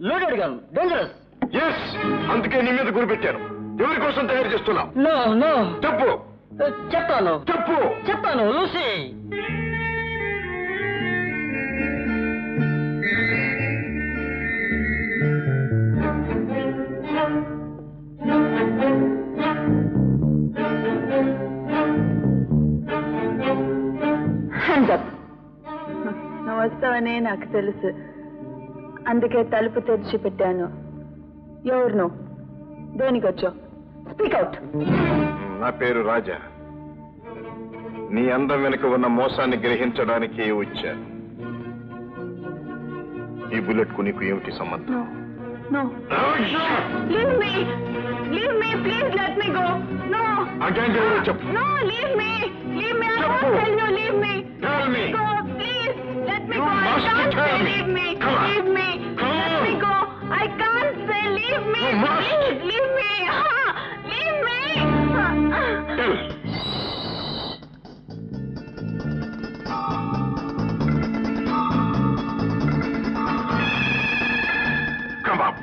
Loaded gun dangerous. Yes, అందుకే నీ మీద గురి పెట్టాను. ఎవరి కోసం తయారు చేస్తున్నావు? No no. చెప్పు. చెప్తాను. చెప్పు. చెప్తాను. లూసీ. నువ్వు వస్తావనే నాకు తెలుసు, అందుకే తలుపు తెరిచి పెట్టాను. ఎవరు నువ్వు? దేనికి వచ్చావు? Speak out. నా పేరు రాజా. నీ అందం వెనుక ఉన్న మోసాన్ని గ్రహించడానికి వచ్చాను. ఈ బుల్లెట్ కు నీకు ఏమిటి సంబంధం? No. Leave me. Leave me. Please let me go. No. Again, చెప్పు. No, leave me. Leave me. I won't tell you. Leave me. Tell me. Go, please. Let me You go. I must can't tell say me. leave me. Come on. Leave me. Come Let on. me go. I can't say leave me. You must. Please, leave me. Leave me. Tell. Come up.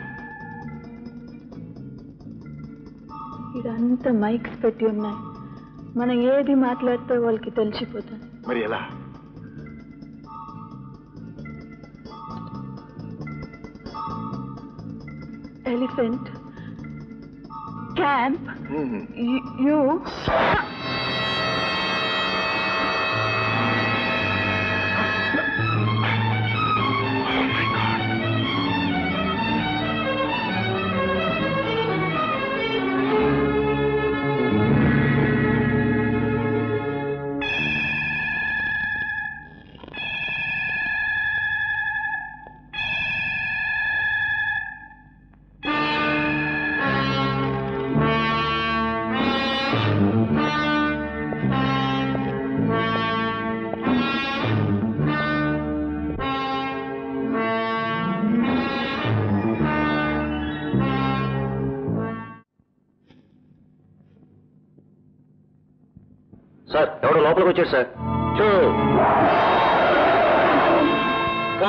ఇదంతా mics పెట్టి ఉన్నాయి. మనం ఏది మాట్లాడితే వాళ్ళకి తెలిసిపోతుంది. మరి ఎలా? Elephant camp you. సార్, ఎవడో లోపలికి వచ్చాడు సార్. 2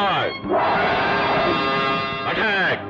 5 అటాక్.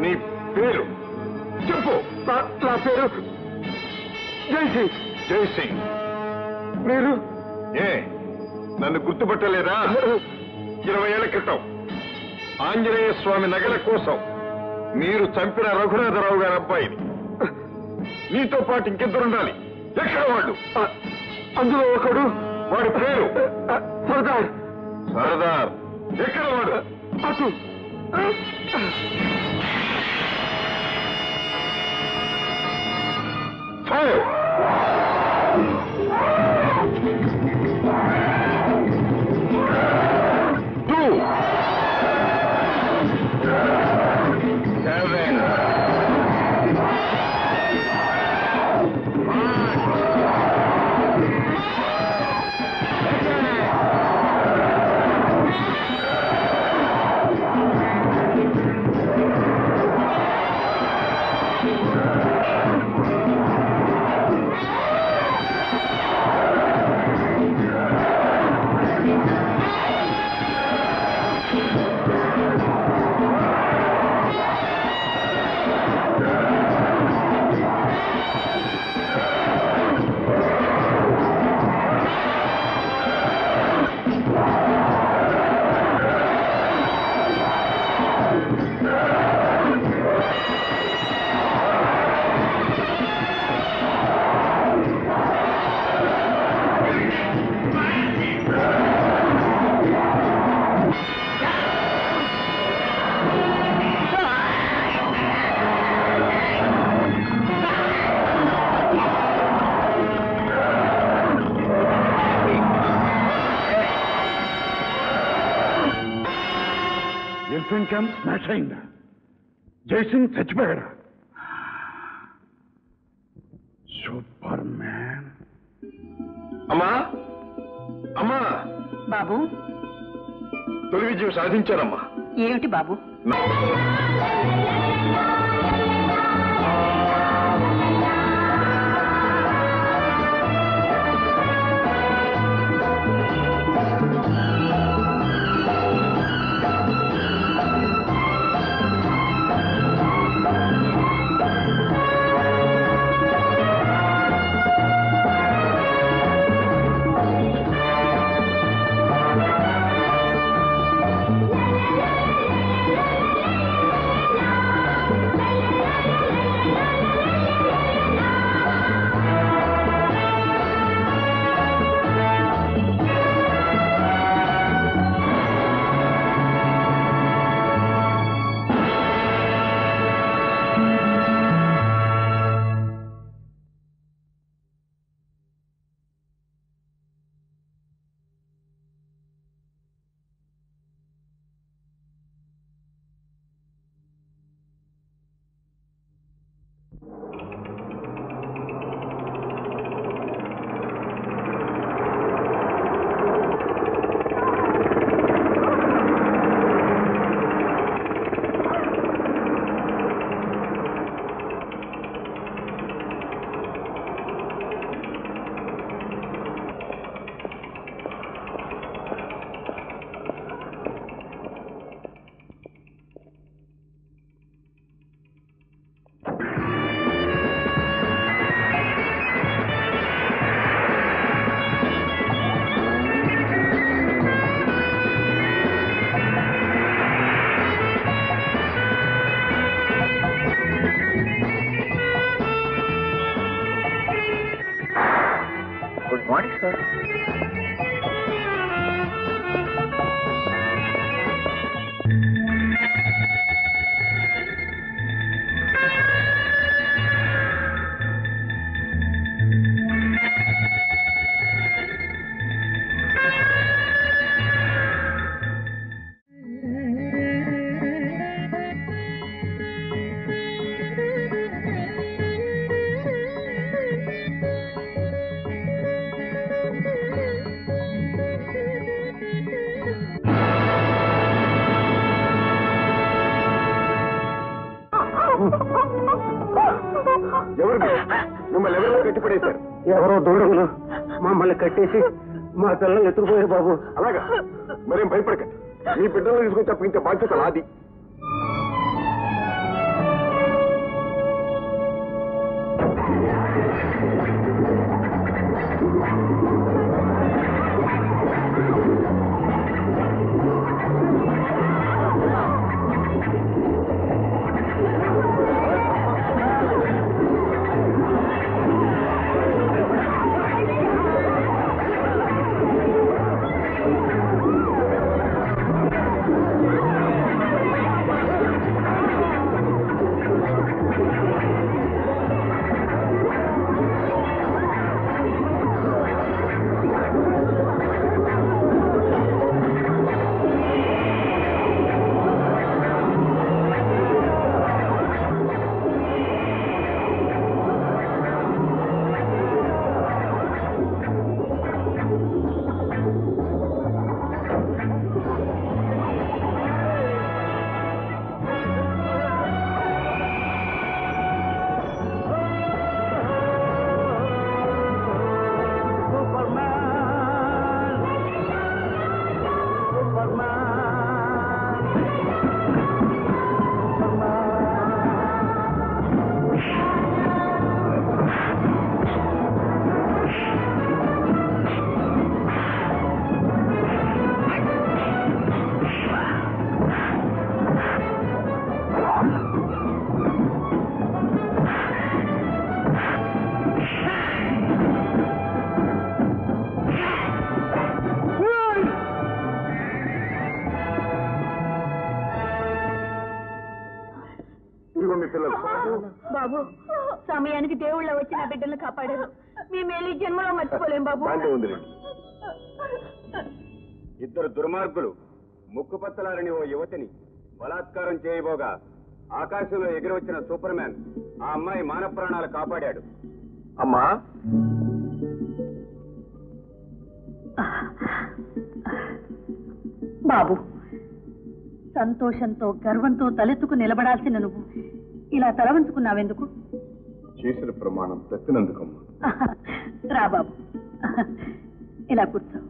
నీ పేరు చెప్పు. నా పేరు జైసింగ్. జైసింగ్. మీరు నన్ను గుర్తుపట్టలేదా? 20 ఏళ్ల క్రితం ఆంజనేయ స్వామి నగల కోసం మీరు చంపిన రఘునాథరావు గారి అబ్బాయిని. మీతో పాటు ఇంకెద్దరుండాలి. ఎక్కడ వాళ్ళు? అందులో ఒకడు. వాడి పేరు సర్దార్. సర్దార్ ఎక్కడ వాడు? అటు. ఫైర్. క్యాంప్ స్మాష్ అయిందా? జైసింగ్ చచ్చిపోయాడా? Super man. అమ్మా అమ్మా, బాబు, తొలి విజయం సాధించారమ్మా. ఏమిటి బాబు? Good morning sir. ఎవరు మిమ్మల్ని ఎవరో కట్టిపడేశారు? ఎవరో దూడగులు మమ్మల్ని కట్టేసి మా పిల్లల్ని ఎత్తుకుపోయారు బాబు. అలాగా? మరేం భయపడకండి, మీ బిడ్డలను తీసుకొని తప్పించే బాధ్యత నాది. బాబు, సమయానికి దేవుళ్ళ వచ్చి నా బిడ్డలను కాపాడారు. మీ మేలు జన్మలో మర్చిపోలేం బాబు. ఇద్దరు దుర్మార్గులు ముక్కుపచ్చలారని ఓ యువతిని బలాత్కారం చేయబోగా ఆకాశంలో ఎగిరి వచ్చిన సూపర్ మ్యాన్ ఆ అమ్మాయి మానవ ప్రాణాలు కాపాడాడు. అమ్మా, బాబు, సంతోషంతో గర్వంతో తలెత్తుకు నిలబడాల్సిన నువ్వు ఇలా తలవంచుకున్నావెందుకు? చేసిన ప్రమాణం తప్పినందుకమ్మా. రా బాబు, ఇలా కూర్చో.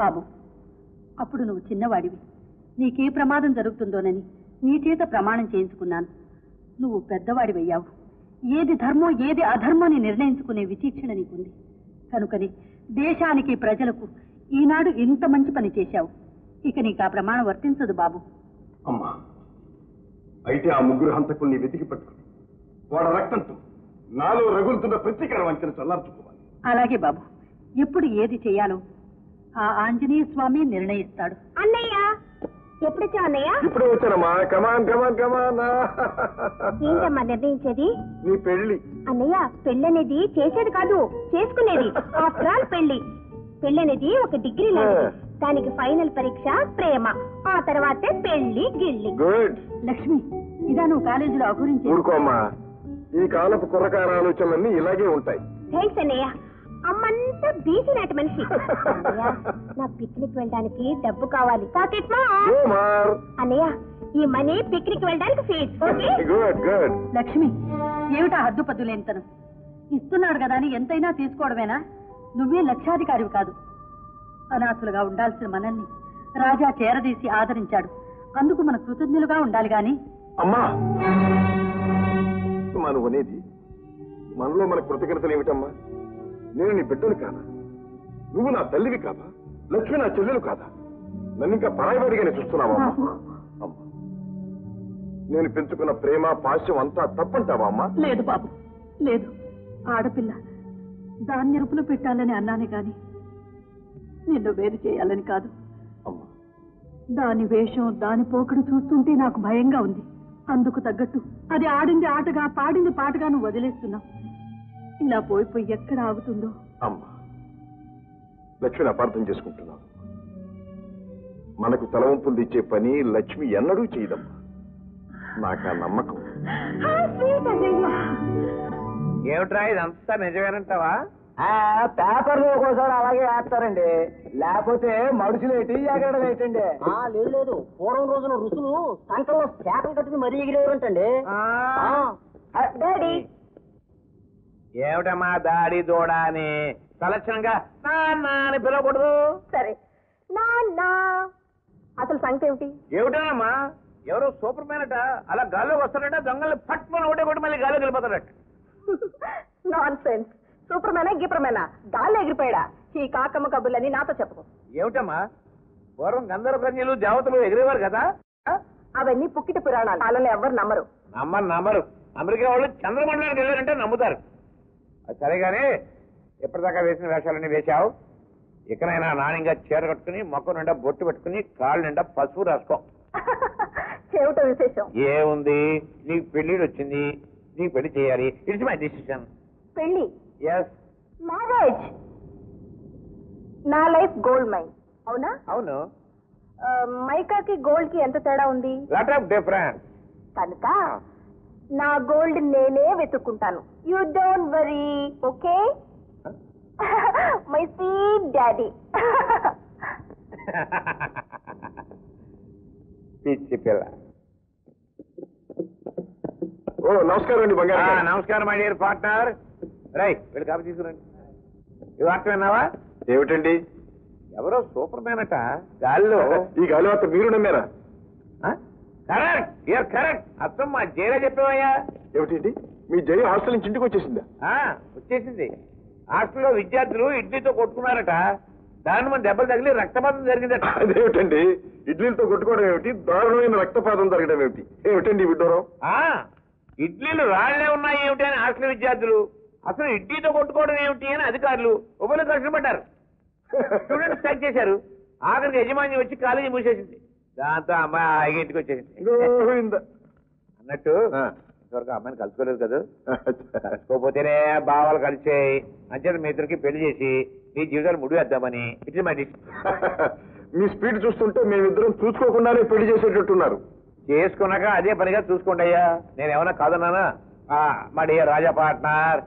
బాబు, అప్పుడు నువ్వు చిన్నవాడివి. నీకే ప్రమాదం జరుగుతుందోనని నీ చేత ప్రమాణం చేయించుకున్నాను. నువ్వు పెద్దవాడివయ్యావు. ఏది ధర్మం ఏది అధర్మం నిర్ణయించుకునే విచక్షణ నీకుంది. కనుకని దేశానికి ప్రజలకు ఈనాడు ఇంత మంచి పని చేశావు. ఇక నీకు ఆ ప్రమాణం వర్తించదు బాబు. అమ్మా, అయితే ఆ ముగ్గురు హంతకుల్ని వెతికి పట్టుకుని వాడ రక్తంతో నాలో రగులుతున్న ప్రతీకార వంచన చల్లార్చుకోవాలి. అలాగే బాబు, ఎప్పుడు ఏది చేయాలో ఆ ఆంజనేయ స్వామి నిర్ణయిస్తాడు. అన్నయ్య, ఎప్పుడొచ్చా అన్నయ్య? ఇప్పుడే వచ్చానమ్మా. కమాన్ కమాన్ కమాన్. ఏంటమ్మా నిర్ణయించేది? నీ పెళ్లి. అన్నయ్య, పెళ్ళనేది చేసేది కాదు, చేసుకునేది. ఆఫ్టర్ ఆల్ పెళ్లి. పెళ్ళనేది ఒక డిగ్రీ లాంటిది. దానికి ఫైనల్ పరీక్ష ప్రేమ, ఆ తర్వాతే పెళ్లి గిల్లి. గుడ్. లక్ష్మి, ఇదా నువ్వు కాలేజీలో అగురించి? ఊరుకోమ్మా, ఈ కాలపు కుర్రకార ఆలోచనలన్నీ ఇలాగే ఉంటాయి. థ్యాంక్స్ అన్నయ్య. అమ్మంతా బీసీ నాటి మనిషి. అన్నయ్య, నా పిక్నిక్ వెళ్ళడానికి డబ్బు కావాలి. పాకెట్ కుమార్. అన్నయ్య, ఈ మనీ పిక్నిక్ వెళ్ళడానికి ఫీజ్. Good good. లక్ష్మి, ఏమిటా హద్దుపద్దులేంతను? ఇస్తున్నాడు కదా అని ఎంతైనా తీసుకోవడమేనా? నువ్వే లక్షాధికారివి కాదు. అనాథులుగా ఉండాల్సిన మనల్ని రాజా చేరదీసి ఆదరించాడు. అందుకు మన కృతజ్ఞులుగా ఉండాలి గాని. అమ్మా, మనం అనేది మనలో మన కృతజ్ఞతలు ఏమిటమ్మా? నేను నీ బిడ్డను కాదా? నువ్వు నా తల్లివి కాదా? లక్ష్మి నా చెల్లెలు కాదా? నన్ను ఇంకా పరాయివాడిగానే చూస్తున్నావా? అమ్మా, నేను పెంచుకున్న ప్రేమ పాశ్యం అంతా తప్పంటావా అమ్మా? లేదు బాబు, లేదు. ఆడపిల్ల దాన్ని ఎరుపులు పెట్టాలని అన్నానే గాని నిన్ను వేరు చేయాలని కాదు. అమ్మా, దాని వేషం దాని పోకడు చూస్తుంటే నాకు భయంగా ఉంది. అందుకు తగ్గట్టు అది ఆడింది ఆటగా పాడింది పాటగా నువ్వు వదిలేస్తున్నావు. ఇలా పోయిపోయి ఎక్కడ ఆగుతుందో. అమ్మా, లక్ష్మిని అపార్థం చేసుకుంటున్నావు. మనకు తలవంపులు తెచ్చే పని లక్ష్మి ఎన్నడూ చేయదమ్మా. నాకు ఆ నమ్మకం. ఏమిట్రా ఇదంతా నిజమేనంటావా? పేపర్లు ఒక్కోసారి అలాగే వేస్తారండి, లేకపోతే మడుచులు ఏంటి ఎగరడం ఏంటండి? లేదు లేదు, పూర్వం రోజున ఋషులు సంకల్లో శాఖలు కట్టుకుని మరీ ఎగిరేవారంటండి. డాడీ, ఏమిటమ్మా దాడి దూడ అని తలక్షణంగా నాన్న అని పిలవకూడదు. సరే నాన్న. అసలు సంగతి ఏమిటి? ఏమిటోనమ్మా, ఎవరో సూపర్ మ్యాన్ అట అలా గాల్లోకి వస్తాడట, దొంగల్ని పట్టుకొని ఒకటే కొట్టి మళ్ళీ గాల్లోకి వెళ్ళిపోతాడట. Non sense. సూపర్ మేనా గిపర్ మేనా గాల్లో ఎగిరిపోయాడా? ఈ కాకమ్మ కబుర్లని నాతో చెప్పకు. ఏమిటమ్మా, పూర్వం గంధర్వ కన్యలు దేవతలు ఎగిరేవారు కదా? అవన్నీ పుక్కిట పురాణాలు. వాళ్ళని ఎవ్వరు నమ్మరు. నమ్మరు. అమెరికా వాళ్ళు చంద్రమండలానికి వెళ్ళారంటే నమ్ముతారు. అది సరేగానే ఎప్పటిదాకా వేసిన వేషాలన్నీ వేశావు. ఇకనైనా నాణ్యంగా చీర కట్టుకుని మొక్క నిండా బొట్టు పెట్టుకుని కాళ్ళు నిండా పసుపు రాసుకో. ఏమిటో విశేషం? ఏముంది, నీకు పెళ్లిడు వచ్చింది, నీకు పెళ్లి చేయాలి. It's my decision. పెళ్లి? Yes, marriage. నా లైఫ్ గోల్డ్ మైన్. అవునా? అవును. మైకాకి గోల్డ్ కి ఎంత తేడా ఉంది? Lot of difference. కనుక నా గోల్డ్ నేనే వెతుక్కుంటాను. You don't worry, okay? My sweet daddy. పిచ్చి పిల్ల. ఓ నమస్కారం అండి బంగారు. నమస్కారం మై డియర్ పార్ట్నర్. రై వీళ్ళు కాపీ తీసుకురండి. ఈ వార్త విన్నావా? ఏమిటండి? ఎవరో సూపర్ మ్యాన్ అట గాల్లో. ఈ గాలి వార్త మీరు నమ్మారా? Correct, you're correct. అర్థం మా జైలా చెప్పేవయ్యా. ఏమిటండి, మీ జై హాస్టల్ నుంచి ఇంటికి వచ్చేసిందా? వచ్చేసింది. హాస్టల్లో విద్యార్థులు ఇడ్లీతో కొట్టుకున్నారట. దాని మన దెబ్బలు తగిలి రక్తపాతం జరిగిందట. అదేమిటండి, ఇడ్లీలతో కొట్టుకోవడం ఏమిటి, దారుణమైన రక్తపాతం జరగడం ఏమిటి? ఏమిటండి విడ్డూరం? ఇడ్లీలు రాళ్లే ఉన్నాయి ఏమిటి అని హాస్టల్ విద్యార్థులు, అసలు ఇడ్లీతో కొట్టుకోవడం ఏమిటి అని అధికారులు ఉభయలు కష్టపడ్డారు. స్టూడెంట్స్ స్ట్రైక్ చేశారు. ఆఖరికి యజమాని వచ్చి కాలేజీ మూసేసింది. దాంతో అమ్మాయి ఆగి ఇంటికి వచ్చేసింది. అన్నట్టు ఇంతవరకు అమ్మాయిని కలుసుకోలేదు కదా. కలుసుకోపోతేనే భావాలు కలిసాయి. అంచేత మీ ఇద్దరికి పెళ్లి చేసి మీ జీవితాలు ముడివేద్దామని. It's my decision. మీ స్పీడ్ చూస్తుంటే మేమిద్దరం చూసుకోకుండానే పెళ్లి చేసేటట్టున్నారు. చేసుకున్నాక అదే పనిగా చూసుకోండి అయ్యా. నేనేమన్నా కాదన్నానా? మా డియర్ రాజా పార్ట్నర్,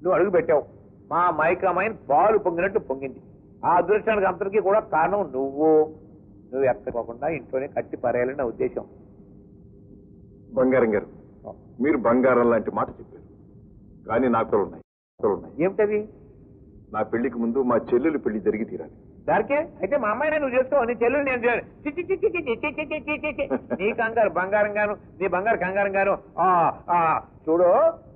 నువ్వు అడుగు పెట్టావు, మా మైకామైన్ పాలు పొంగినట్టు పొంగింది. ఆ అదృష్టానికి అంతటికీ కూడా కారణం నువ్వు ఎక్కకోకుండా ఇంట్లోనే కట్టి పారేయాలని నా ఉద్దేశం. బంగారం గారు, మీరు బంగారం లాంటి మాట చెప్పారు, కానీ నాకు ఉన్నాయి. ఏమిటది? నా పెళ్లికి ముందు మా చెల్లెలు పెళ్లి జరిగి తీరాలి. దానికే అయితే మా అమ్మాయిని నువ్వు చేసుకో, నీ చెల్లెలు నేను నీ కంగారు బంగారం గాను, నీ బంగారు కంగారం గాను. చూడు,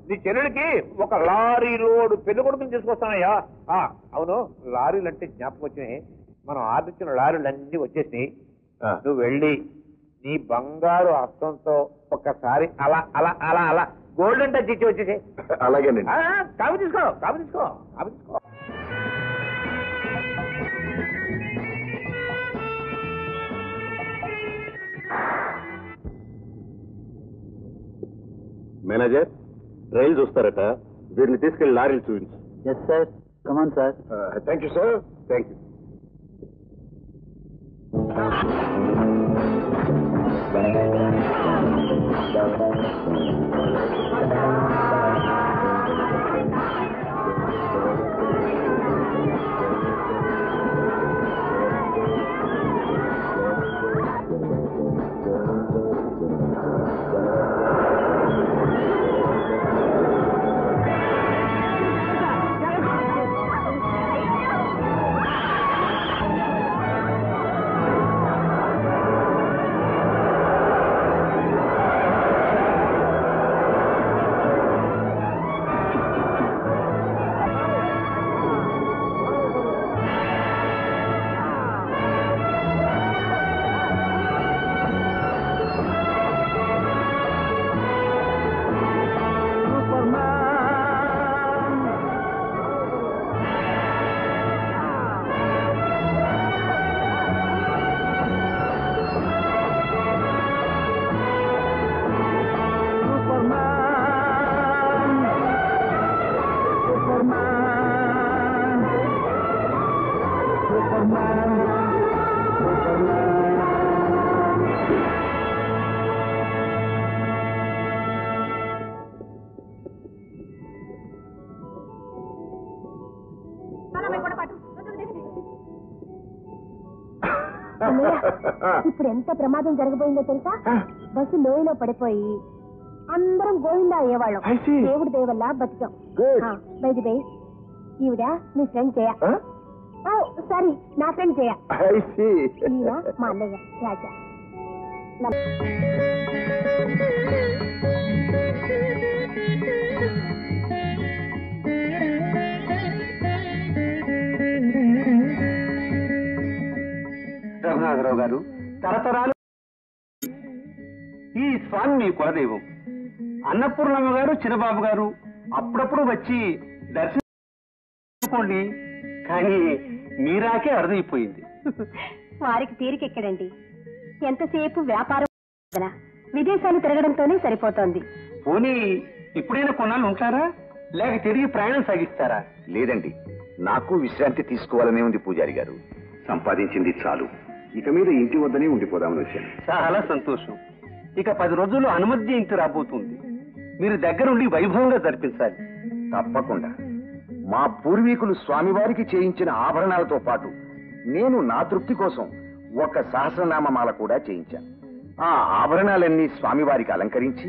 నీ చెల్లెలకి ఒక లారీ లోడు పెళ్లి కొడుకుని తీసుకొస్తానయ్యా. అవును, లారీలు అంటే జ్ఞాపకం వచ్చినాయి. మనం ఆర్డర్ ఇచ్చిన లారీలు అన్ని వచ్చేసినాయి. నువ్వు వెళ్ళి నీ బంగారు హస్తంతో ఒక్కసారి అలా అలా అలా అలా గోల్డెన్ టచ్ ఇచ్చి వచ్చేసి. అలాగేనండి. కాపు తీసుకో, కాపు తీసుకో, కాపు తీసుకో. మేనేజర్, రైలు చూస్తారట, వీరిని తీసుకెళ్లి లారీలు చూపించు. Yes sir, come on sir. Thank you sir, thank you. ఇప్పుడు ఎంత ప్రమాదం జరగబోయిందో తెలుసా? బస్సు లోయలో పడిపోయి అందరం గోవిందా అయ్యేవాళ్ళం. దేవుడి దయ వల్ల బతికాం. బయట బై, ఈవిడ మీ ఫ్రెండ్ జయ. సారీ, నా ఫ్రెండ్ జయ. ఈయన మా అన్నయ్య రాజా. రఘునాథరావు గారు, తరతరాలు ఈ స్వామి మీ కులదైవం. అన్నపూర్ణమ్మ గారు, చిన్నబాబు గారు అప్పుడప్పుడు వచ్చి దర్శించుకోండి, కానీ మీరాకే అర్థమైపోయింది. వారికి తీరికెక్కడండి, ఎంతసేపు వ్యాపారం, విదేశాలు తిరగడంతోనే సరిపోతోంది. పోనీ ఇప్పుడైనా కొన్నాళ్ళు ఉంటారా, లేక తిరిగి ప్రయాణం సాగిస్తారా? లేదండి, నాకు విశ్రాంతి తీసుకోవాలనే ఉంది పూజారి గారు. సంపాదించింది చాలు, ఇక మీద ఇంటి వద్దనే ఉండిపోదామని వచ్చాను. చాలా సంతోషం. ఇక 10 రోజుల్లో హనుమత్ జయంతి రాబోతుంది. మీరు దగ్గరుండి వైభవంగా జరిపించాలి. తప్పకుండా. మా పూర్వీకులు స్వామివారికి చేయించిన ఆభరణాలతో పాటు నేను నా తృప్తి కోసం ఒక సహస్రనామమాల కూడా చేయించాను. ఆ ఆభరణాలన్నీ స్వామివారికి అలంకరించి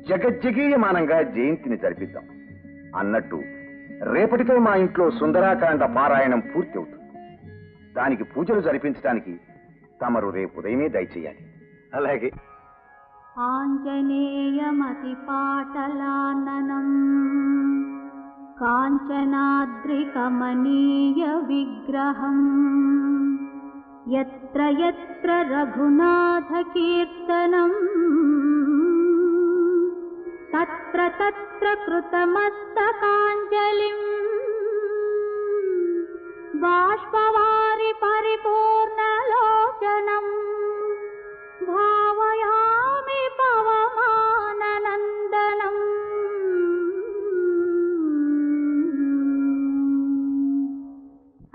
జగజ్జగీయమానంగా జయంతిని జరిపిద్దాం. అన్నట్టు రేపటితో మా ఇంట్లో సుందరాకాండ పారాయణం పూర్తి అవుతుంది. దానికి పూజలు జరిపించడానికి తమరు రేపు ఉదయమే దయచేయాలి. అలాగే. ఆంజనేయమతి పాటలాననం కాంచనాద్రికమనీయ విగ్రహం యత్ర యత్ర రఘునాథ కీర్తనం తత్ర తత్ర కృతమస్తకాంజలిం బాష్పవారి పరిపూర్ణలోచనం భావయామి పవమాననందనం.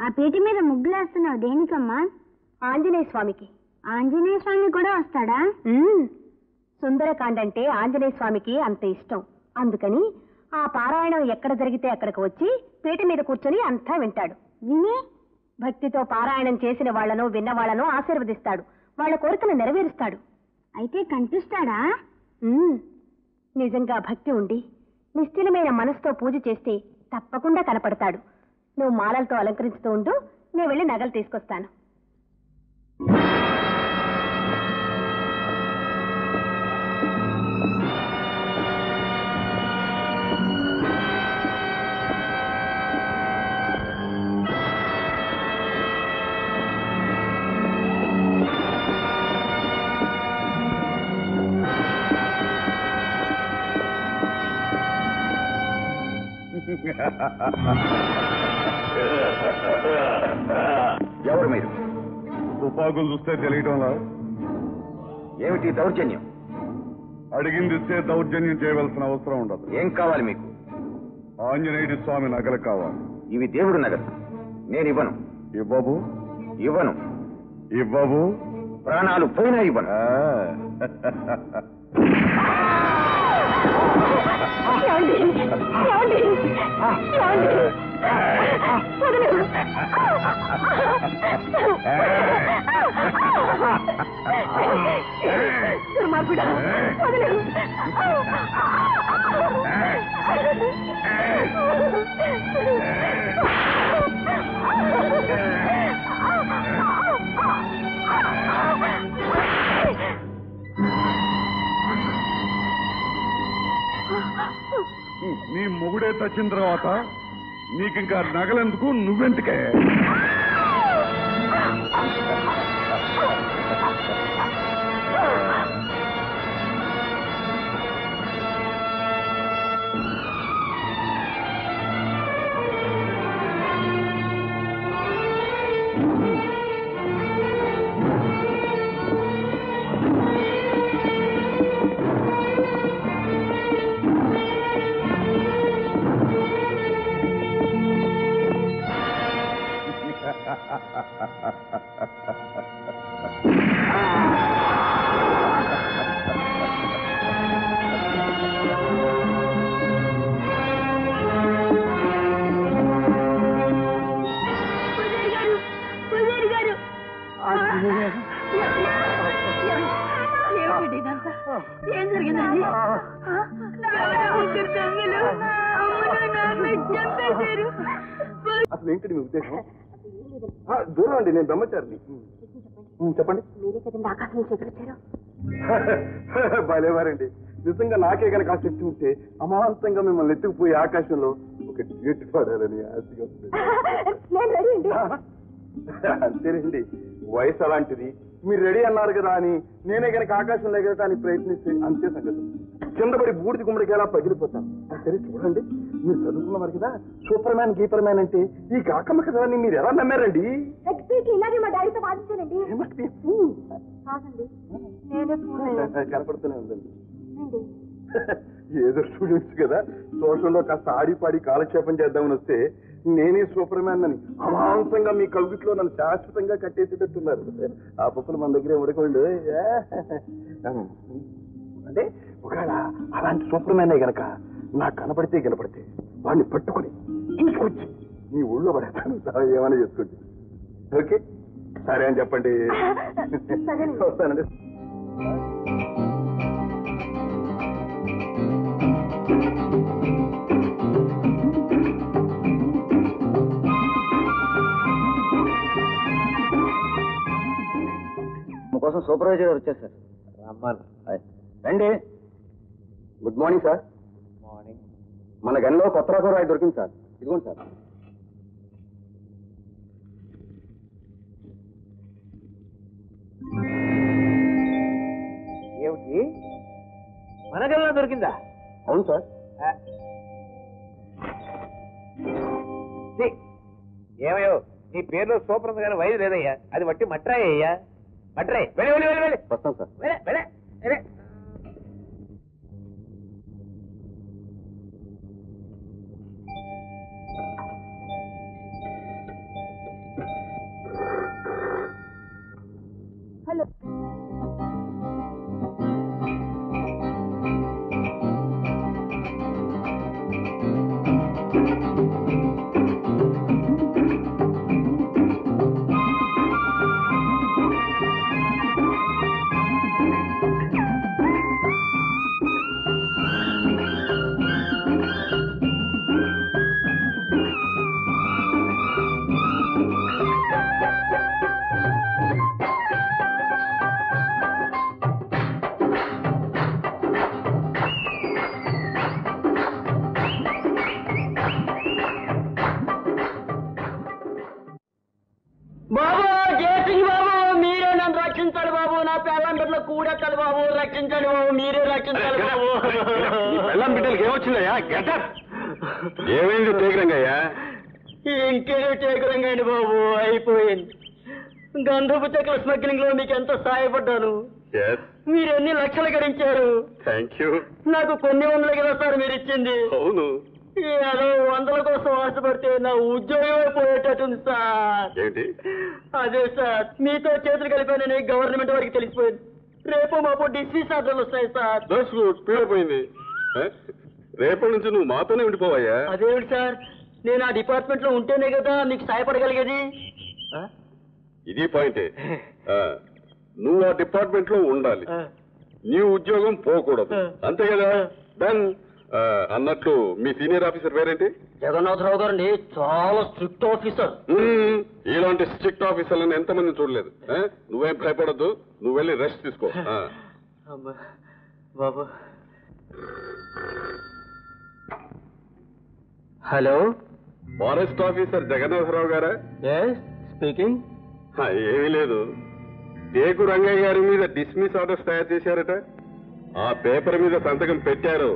ఆ పేటి మీద ముగ్గులేస్తున్నావు దేనికమ్మా? ఆంజనేయ స్వామికి. ఆంజనేయ స్వామి కూడా వస్తాడా? సుందరకాండ అంటే ఆంజనేయ స్వామికి అంత ఇష్టం. అందుకని ఆ పారాయణం ఎక్కడ జరిగితే అక్కడికి వచ్చి పీట మీద కూర్చొని అంతా వింటాడు. విని భక్తితో పారాయణం చేసిన వాళ్లను విన్న వాళ్లను ఆశీర్వదిస్తాడు. వాళ్ళ కోరికను నెరవేరుస్తాడు. అయితే కనిపిస్తాడా? నిజంగా భక్తి ఉండి నిశ్చలమైన మనసుతో పూజ చేస్తే తప్పకుండా కనపడతాడు. నువ్వు మాలలతో అలంకరించుతూ ఉండు, నేను వెళ్ళి నగలు తీసుకొస్తాను. ఎవరు మీరు? తుపాకులు చూస్తే తెలియటంలా? ఏమిటి దౌర్జన్యం? అడిగింది ఇస్తే దౌర్జన్యం చేయవలసిన అవసరం ఉండదు. ఏం కావాలి మీకు? ఆంజనేయుడి స్వామి నగలు కావాలి. ఇవి దేవుడు నగలు, నేను ఇవ్వను. ఇవ్వబు? ఇవ్వను. ఇవ్వబు? ప్రాణాలు పోయినా ఇవ్వను. నీ మొగుడే చచ్చిన తర్వాత నీకింకా నగలెందుకు, నువ్వెందుకే? ఏం జరిగిందండి? అసలు ఏంటి మీ ఉద్దేశం? దూరం అండి, నేను బ్రహ్మచారిని. చెప్పండి. మీరే కదండి ఆకాశం నుంచి ఎదురొచ్చారు. బాలేవారండి, నిజంగా నాకే కనుక ఆ శక్తి ఉంటే అమాంతంగా మిమ్మల్ని ఎత్తుకుపోయి ఆకాశంలో ఒక టికెట్ పడాలని ఆశగా ఉంది. నేను రెడీ అండి. అంతేనండి, వయసు అలాంటిది. మీరు రెడీ అన్నారు కదా అని నేనే కనుక ఆకాశంలో ఎగరటానికి ప్రయత్నిస్తే అంతే సంగతి. కింద పడి బూడిది గుమ్మడికి ఎలా పగిలిపోతాను. సరే చూడండి, మీరు చదువుకున్నవారు కదా, సూపర్ మ్యాన్ గీపర్ మ్యాన్ అంటే ఈ కాకమ్మ కదా అని మీరు ఎలా నమ్మారండి? ఇలాగే మా డాడీతో వాదించానండి. కాదండి, నేనే కనపడుతూనే ఉందండి. ఏదో స్టూడెంట్స్ కదా, సోషల్లో కాస్త ఆడిపాడి కాలక్షేపం చేద్దామని వస్తే నేనే సూపర్ మ్యాన్ అని అమాంతంగా మీ కవిట్లో నన్ను శాశ్వతంగా కట్టేసేటట్టున్నారు. ఆ పప్పులు మన దగ్గరే ఉడకండు. అంటే ఒకవేళ అలాంటి సూపర్ మ్యాన్ గనక నాకు కనపడితే వాడిని పట్టుకుని తీసుకొచ్చి మీ ఊళ్ళో పడేస్తాను. ఏమైనా చేసుకోండి. ఓకే, సరే అని చెప్పండి. వస్తానండి. కోసం సూపర్వైజర్ గారు వచ్చేసారు. రండి. Good morning sir. మార్నింగ్. మన గనిలో కొత్త రకం రాయి దొరికింది సార్. ఇదిగోండి సార్. ఏమిటి, మన గనిలో దొరికిందా? అవును సార్. ఏమయ్యో, నీ పేరులో సూపర్ ఉంది కానీ వైద్య లేదయ్యా. అది వట్టి మట్రాయి అయ్యా, మట్రాయి. వెళ్ళి వెళ్ళి వెళ్ళి వెళ్ళి వస్తాం సార్. వెళ్ళే వెళ్ళే వెళ్ళే. కూడెత్తాలి బాబు, రక్షించండి బాబు, మీరే రక్షించాలి బాబు. బెల్లం బిడ్డలకి ఏమొచ్చిందయ్యా? గెటప్ ఏమైంది టేకరంగయ్యా? ఇంకేదో టేకరంగండి బాబు, అయిపోయింది. గంధపు చెక్కల స్మగ్లింగ్ లో మీకు ఎంత సహాయపడ్డాను. మీరు ఎన్ని లక్షలు గడించారు. Thank you. నాకు కొన్ని వందలు కదా సార్ మీరు ఇచ్చింది. అవును. ఏదో వందల కోసం ఆశపడితే నా ఉద్యోగమే పోయేటట్టుంది సార్. ఏంటి? అదే సార్, మీతో చేతులు కలిపానని గవర్నమెంట్ వారికి తెలిసిపోయింది. రేపు మాపు డిస్మిస్ ఆర్డర్లు వస్తాయి సార్. That's good. పీడిపోయింది. రేపటి నుంచి నువ్వు మాతోనే ఉండిపోవయ్యా. అదేమిటి సార్, నేను ఆ డిపార్ట్మెంట్ లో ఉంటేనే కదా మీకు సహాయపడగలిగేది. ఇది పాయింటే. నువ్వు ఆ డిపార్ట్మెంట్ లో ఉండాలి, నీ ఉద్యోగం పోకూడదు, అంతే కదా? డన్. అన్నట్లు మీ సీనియర్ ఆఫీసర్ పేరేంటి? జగన్నాథరావు గారండి, చాలా స్ట్రిక్ట్ ఆఫీసర్. ఇలాంటి స్ట్రిక్ట్ ఆఫీసర్లను ఎంతమంది చూడలేదు. నువ్వేం భయపడద్దు, నువ్వు వెళ్ళి రెస్ట్ తీసుకో. బాబు. హలో, ఫారెస్ట్ ఆఫీసర్ జగన్నాథరావు గారా? స్పీకింగ్. ఏమీ లేదు, టేకు రంగయ్య గారి మీద డిస్మిస్ ఆర్డర్స్ తయారు చేశారట. ఆ పేపర్ మీద సంతకం పెట్టారు.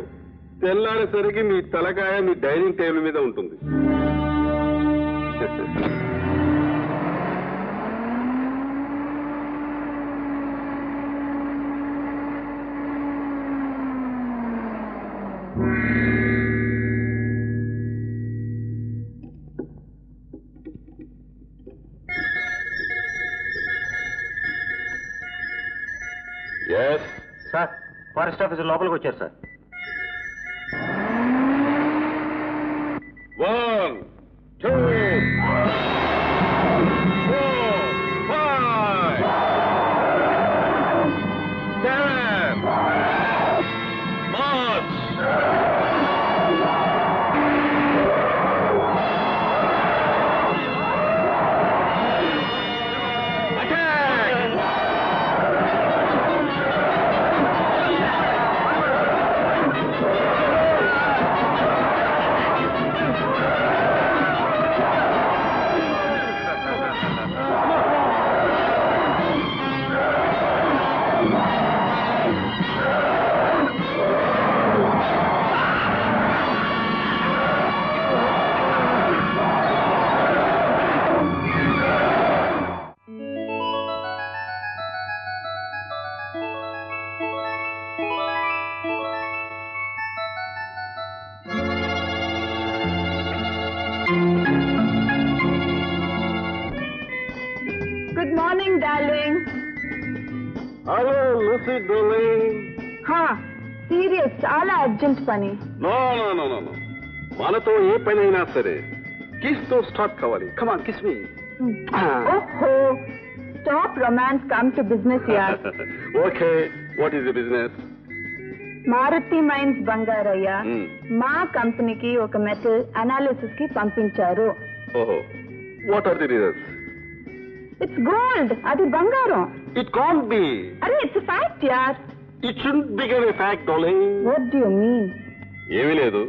తెల్లారేసరికి మీ తలకాయ మీ డైనింగ్ టేబుల్ మీద ఉంటుంది. సార్, ఫారెస్ట్ ఆఫీసర్ లోపలికి వచ్చారు sir. 1, 2, 4, 5, 7, march. Good morning darling. Hello Lucy darling. Serious, చాలా అర్జెంట్ పని. No no no no no, మనతో ఏ పని అయినా సరే కిస్ తో స్టార్ట్ కావాలి. Come on, kiss me. ఓహో, stop romance, come to business యార్. Okay, what is the business? Maruti mines Bangarayya మా కంపెనీకి ఒక మెటల్ అనాలిసిస్ కి పంపించారు. ఓహో, what are the results? It's gold, అది బంగారం. It can't be. అరే, ఇట్స్ ఫ్యాక్ట్ యార్. It should become a fact darling. What do you mean? ఏమీ లేదు,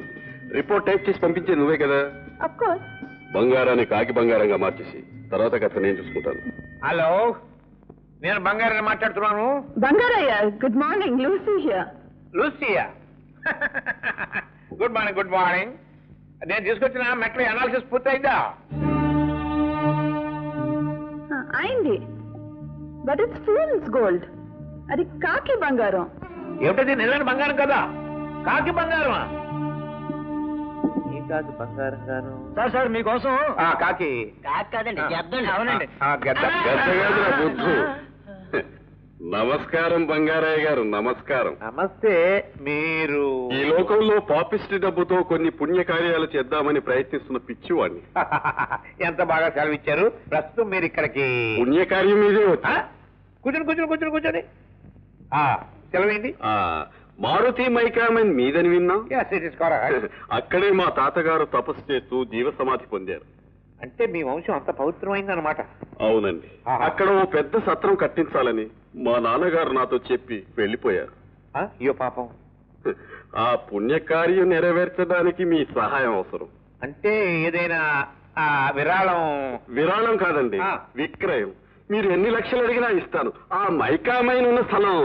రిపోర్ట్ టైప్ చేసి పంపించేది నువ్వే కదా. Of course. బంగారాన్ని కాకి బంగారంగా మార్చేసి తర్వాత కథ నేను చూసుకుంటాను. హలో, నేను బంగారాన్ని మాట్లాడుతున్నాను. Bangarayya, good morning. Lucy here. Lucia, good morning. Good morning. నేను తీసుకొచ్చిన మెటల్ అనాలిసిస్ పూర్తయిందా? అయింది, బట్ ఇట్స్ ఫూల్స్ గోల్డ్. అది కాకి బంగారం. ఏమిటది? నిజమైన బంగారం కదా? కాకి బంగారమా? కాకి బంగారం గాను. సార్ సార్, మీకోసం. కాకి కాదండి, గెద్దండి. అవునండి. బుద్ధు. నమస్కారం బంగారయ్య గారు, నమస్కారం. నమస్తే. మీరు ఈ లోకంలో పాపిస్టి డబ్బుతో కొన్ని పుణ్యకార్యాలు చేద్దామని ప్రయత్నిస్తున్న పిచ్చివాడిని. ఎంత బాగా సెలవు ఇచ్చారు. ప్రస్తుతం మీరు ఇక్కడికి పుణ్యకార్యం మీదే వచ్చి కూర్చొని కూర్చొని కూర్చొని కూర్చొని సెలవేంటి? మారుతి మైకామన్ మీదని విన్నాం. అక్కడే మా తాతగారు తపస్సు చేస్తూ జీవ సమాధి పొందారు. అంటే మీ వంశం అంత పవిత్రమైందన్నమాట. అవునండి. అక్కడ ఓ పెద్ద సత్రం కట్టించాలని మా నాన్నగారు నాతో చెప్పి వెళ్ళిపోయారు. అయ్యో పాపం. ఆ పుణ్యకార్యం నెరవేర్చడానికి మీ సహాయం అవసరం. అంటే ఏదైనా విరాళం? విరాళం కాదండి, విక్రయం. మీరు ఎన్ని లక్షలు అడిగినా ఇస్తాను. ఆ మైకామైన ఉన్న స్థలం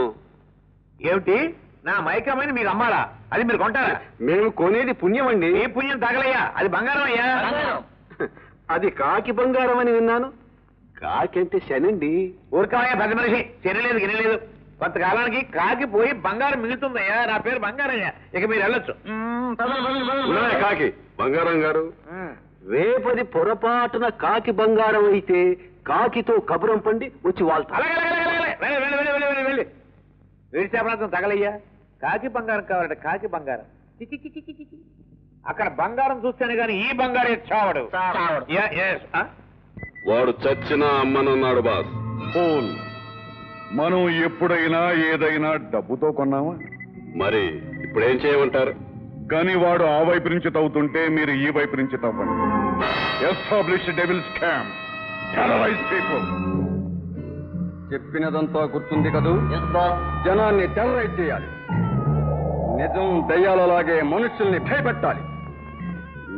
ఏమిటి? నా మైకమని మీకు అమ్మాలా? అది మీరు కొంటారా? మేము కొనేది పుణ్యం అండి. ఏ పుణ్యం తగలయ్యా, అది బంగారం అయ్యా. అది కాకి బంగారం అని విన్నాను. కాకి అంటే శనండి. ఊరుకాయా పెద్ద మనిషి, చెరలేదు గినలేదు. కొంతకాలానికి కాకి పోయి బంగారం మిగులుతుందయ్యా. నా పేరు బంగారయ్యా. ఇక మీరు వెళ్ళొచ్చు. ఉన్నాయా కాకి బంగారం గారు? రేపది పొరపాటున కాకి బంగారం అయితే కాకితో కబురం పండి వచ్చి వాళ్తా. వెళ్ళి వేడిచేపలతో తగలయ్యా. కాకి బంగారం కావాలంటే కాకి బంగారం. అక్కడ బంగారం చూస్తేనే కానీ ఈ బంగారం చావడు. వాడు చచ్చినా అమ్మనున్నాడు బాస్. మనం ఎప్పుడైనా ఏదైనా డబ్బుతో కొన్నామా? మరి ఇప్పుడేం చేయమంటారు? కానీ వాడు ఆ వైపు నుంచి తవ్వుతుంటే మీరు ఈ వైపు నుంచి తవ్వండి. Establish devil scam, terrorize people. చెప్పినదంతా గుర్తుంది కదూ? జనాన్ని టెర్రరైజ్ చేయాలి. నిజం దయ్యాలలాగే మనుషుల్ని భయపెట్టాలి.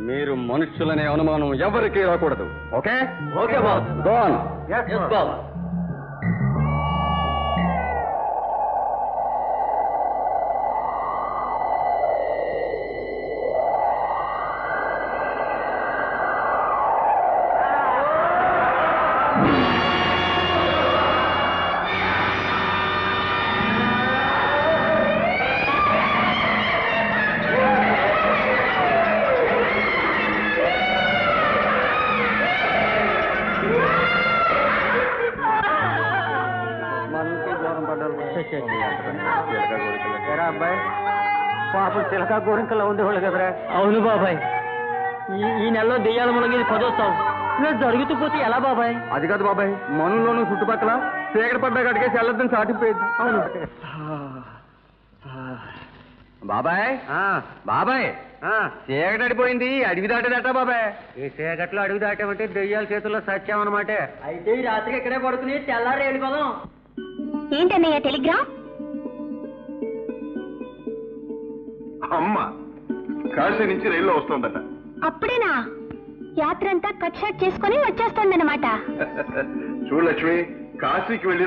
మీరు మనుషులనే అనుమానం ఎవరికీ రాకూడదు. Okay? Okay boss. Go on. Boss. అబ్బాయి పాపం చిలక గోరింకలా ఉండేవాళ్ళు కదరా. అవును బాబాయ్, ఈ నెలలో దెయ్యాల మునగేది 10వ సాగు. ఇలా జరుగుతూ పోతే ఎలా బాబాయ్? అది కాదు బాబాయ్, మనుల్లోనూ చుట్టుపక్కల చీకటి పడ్డా కడిగేసి వెళ్ళొద్దని చాటిపోయింది. అవును బాబాయ్, బాబాయ్, చీకటి అడిపోయింది, అడవి దాటేదట బాబాయ్. ఈ చీకట్లో అడుగు దాటామంటే దెయ్యాల చేతుల్లో సత్యామన్నమాట. అయితే ఈ రాత్రికి ఇక్కడే పడుకుని తెల్లారి వెళ్ళిపోదాం. ఏంటన్నయ్య టెలిగ్రామ్? అమ్మ కాశీ నుంచి రైల్లో వస్తుందట. అప్పుడేనా? యాత్ర అంతా కట్ షాట్ చేసుకుని వచ్చేస్తుందన్నమాట. చూడు లక్ష్మి, కాశీకి వెళ్ళి